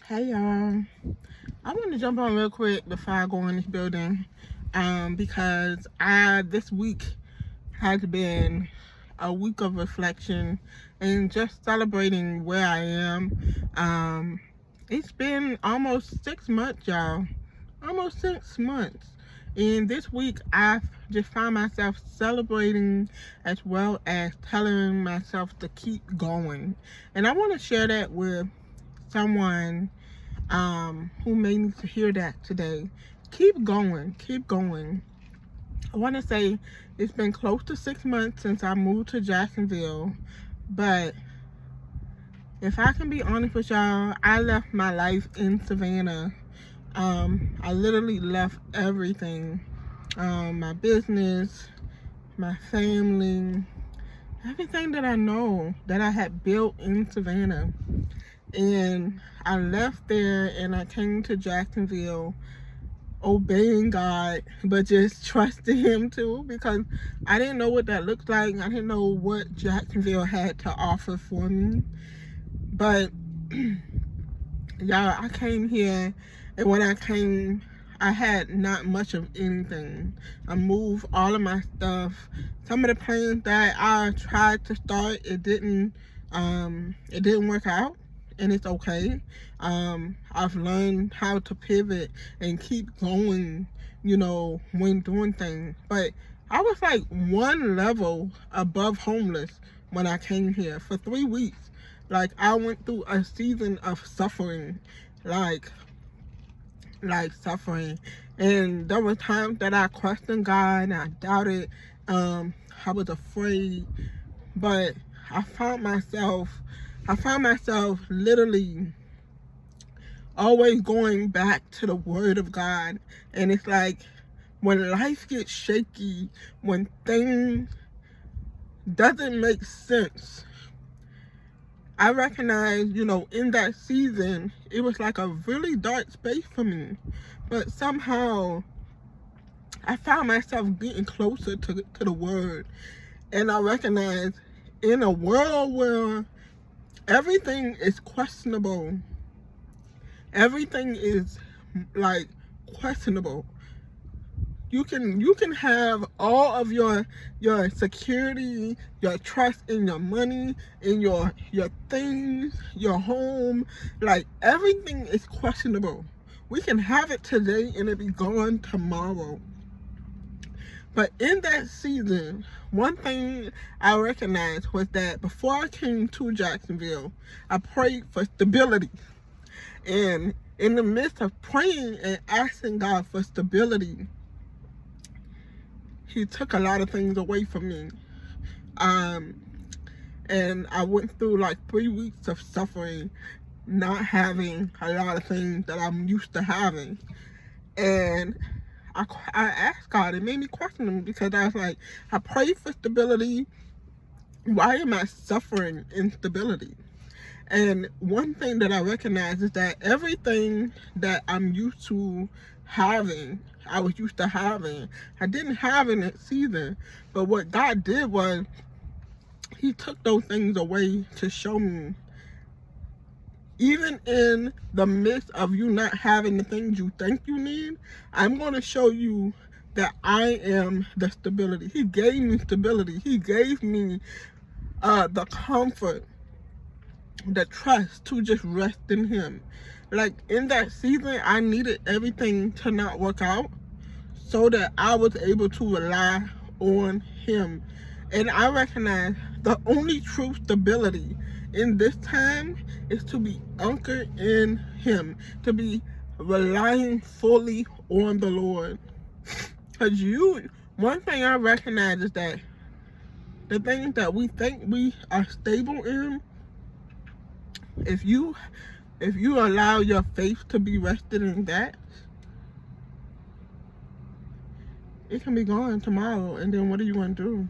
Hey y'all, I want to jump on real quick before I go in this building, because this week has been a week of reflection and just celebrating where I am. It's been almost 6 months, y'all, almost 6 months, and this week I've just found myself celebrating as well as telling myself to keep going, and I want to share that with someone who may need to hear that today. Keep going, keep going. I want to say it's been close to 6 months since I moved to Jacksonville, but if I can be honest with y'all, I left my life in Savannah. I literally left everything, my business, my family, everything that I know that I had built in Savannah. And I left there and I came to Jacksonville, obeying God, but just trusting Him too, because I didn't know what that looked like. I didn't know what Jacksonville had to offer for me. But y'all, I came here, and when I came, I had not much of anything. I moved all of my stuff. Some of the plans that I tried to start, it didn't work out. And it's okay. I've learned how to pivot and keep going, when doing things. But I was like one level above homeless when I came here for 3 weeks. Like, I went through a season of suffering, like suffering. And there were times that I questioned God and I doubted. I was afraid, but I found myself literally always going back to the Word of God. And it's like, when life gets shaky, when things doesn't make sense, I recognize, in that season, it was like a really dark space for me. But somehow, I found myself getting closer to the Word. And I recognize, in a world where everything is questionable, everything is like questionable, you can have all of your security, your trust in your money, in your things, your home. Like, everything is questionable. We can have it today and it be gone tomorrow. But in that season, one thing I recognized was that before I came to Jacksonville, I prayed for stability. And in the midst of praying and asking God for stability, He took a lot of things away from me. And I went through like 3 weeks of suffering, not having a lot of things that I'm used to having. And I asked God. It made me question Him, because I was like, I prayed for stability. Why am I suffering instability? And one thing that I recognize is that everything that I'm used to having, I was used to having, I didn't have in that season. But what God did was, He took those things away to show me, even in the midst of you not having the things you think you need, I'm going to show you that I am the stability. He gave me stability. He gave me the comfort, the trust to just rest in Him. Like, in that season, I needed everything to not work out so that I was able to rely on Him. And I recognize the only true stability in this time is to be anchored in Him, to be relying fully on the Lord. Because one thing I recognize is that the things that we think we are stable in, if you allow your faith to be rested in that, it can be gone tomorrow. And then what are you going to do?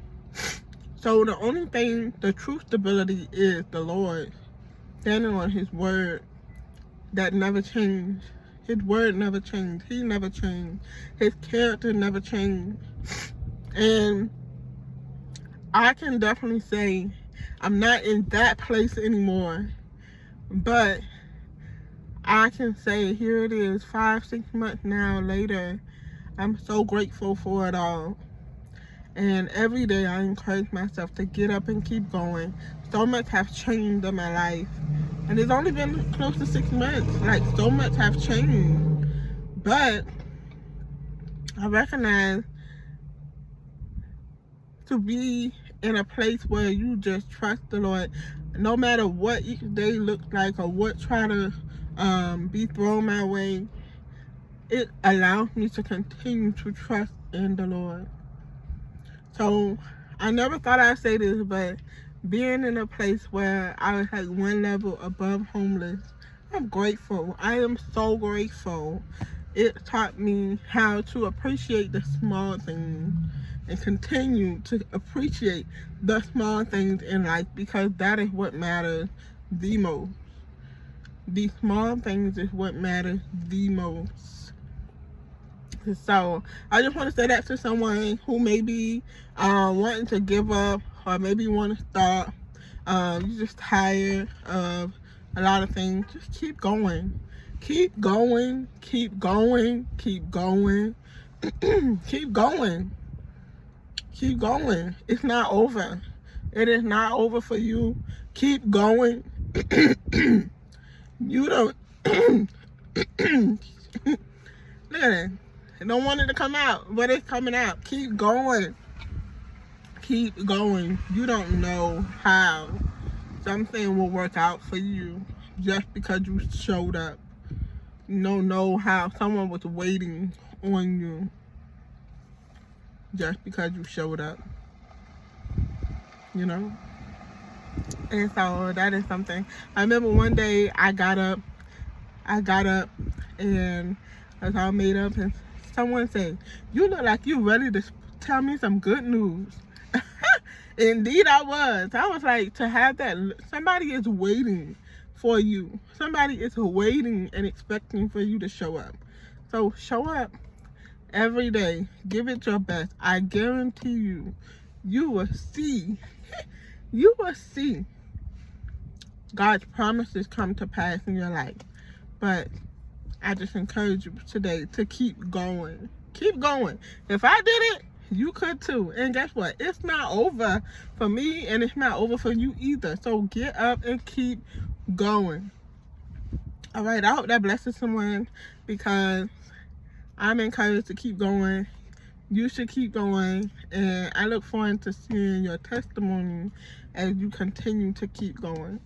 So the only thing, the true stability, is the Lord, standing on His word that never changed. His word never changed. He never changed. His character never changed. And I can definitely say I'm not in that place anymore, but I can say, here it is, 5-6 months now later. I'm so grateful for it all. And every day I encourage myself to get up and keep going. So much has changed in my life. And it's only been close to 6 months. Like, so much has changed. But I recognize to be in a place where you just trust the Lord, no matter what each day looks like or what try to be thrown my way, it allows me to continue to trust in the Lord. So I never thought I'd say this, but being in a place where I was like one level above homeless, I'm grateful. I am so grateful. It taught me how to appreciate the small things and continue to appreciate the small things in life, because that is what matters the most. The small things is what matters the most. So I just want to say that to someone who may be wanting to give up, or maybe want to stop. You're just tired of a lot of things. Just keep going. Keep going. Keep going. Keep going. Keep going. Keep going. It's not over. It is not over for you. Keep going. You don't look at it. I don't want it to come out, but it's coming out. Keep going. Keep going. You don't know how something will work out for you just because you showed up. You don't know how someone was waiting on you just because you showed up. You know? And so that is something. I remember one day I got up and I was all made up, and someone said, "You look like you ready to tell me some good news." Indeed I was. I was like, to have that, somebody is waiting for you. Somebody is waiting and expecting for you to show up. So show up every day. Give it your best. I guarantee you, you will see. You will see God's promises come to pass in your life. But I just encourage you today to keep going. Keep going. If I did it, you could too. And guess what? It's not over for me, and it's not over for you either. So get up and keep going. All right, I hope that blesses someone, because I'm encouraged to keep going. You should keep going, and I look forward to seeing your testimony as you continue to keep going.